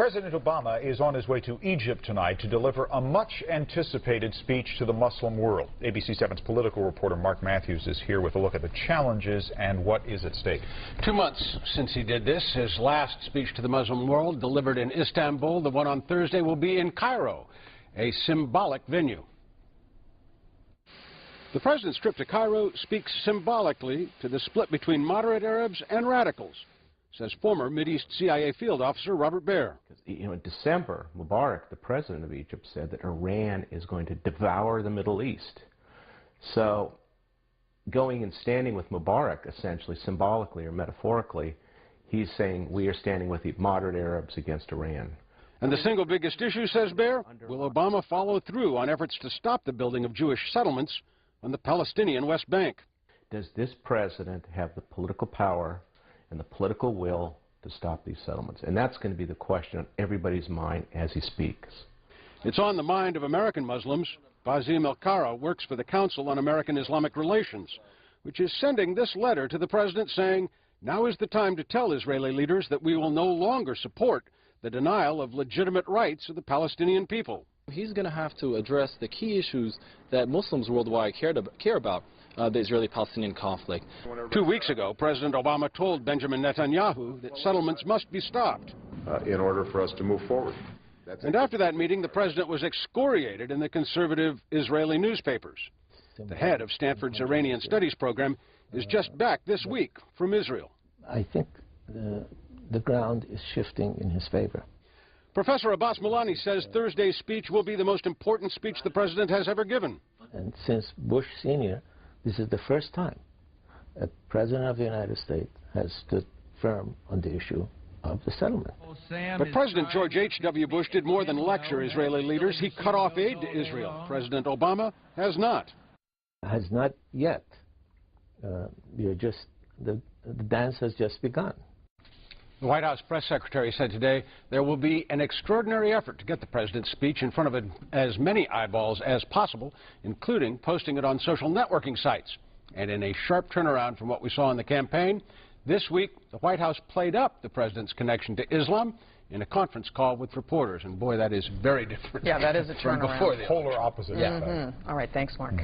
President Obama is on his way to Egypt tonight to deliver a much-anticipated speech to the Muslim world. ABC 7's political reporter Mark Matthews is here with a look at the challenges and what is at stake. 2 months since he did this, his last speech to the Muslim world, delivered in Istanbul. The one on Thursday will be in Cairo, a symbolic venue. The president's trip to Cairo speaks symbolically to the split between moderate Arabs and radicals, says former Mideast CIA field officer Robert Baer. In December, Mubarak, the president of Egypt, said that Iran is going to devour the Middle East. So going and standing with Mubarak, essentially, symbolically or metaphorically, he's saying we are standing with the moderate Arabs against Iran. And the single biggest issue, says Baer, will Obama follow through on efforts to stop the building of Jewish settlements on the Palestinian West Bank? Does this president have the political power and the political will to stop these settlements? And that's going to be the question on everybody's mind as he speaks. It's on the mind of American Muslims. Basim Elkarra works for the Council on American Islamic Relations, which is sending this letter to the president saying, now is the time to tell Israeli leaders that we will no longer support the denial of legitimate rights of the Palestinian people. He's going to have to address the key issues that Muslims worldwide care about, the Israeli-Palestinian conflict. 2 weeks ago, President Obama told Benjamin Netanyahu that settlements must be stopped. In order for us to move forward. And after that meeting, the president was excoriated in the conservative Israeli newspapers. The head of Stanford's Iranian Studies program is just back this week from Israel. I think the ground is shifting in his favor. Professor Abbas Milani says Thursday's speech will be the most important speech the president has ever given. And since Bush Sr., this is the first time a president of the United States has stood firm on the issue of the settlement. But President George H.W. Bush did more than lecture Israeli leaders. He cut off aid to Israel. President Obama has not. Has not yet. The dance has just begun. The White House press secretary said today there will be an extraordinary effort to get the president's speech in front of as many eyeballs as possible, including posting it on social networking sites. And in a sharp turnaround from what we saw in the campaign, this week the White House played up the president's connection to Islam in a conference call with reporters. And boy, that is very different. Yeah, that is a turnaround. From before the polar opposite. Yeah. All right, thanks, Mark.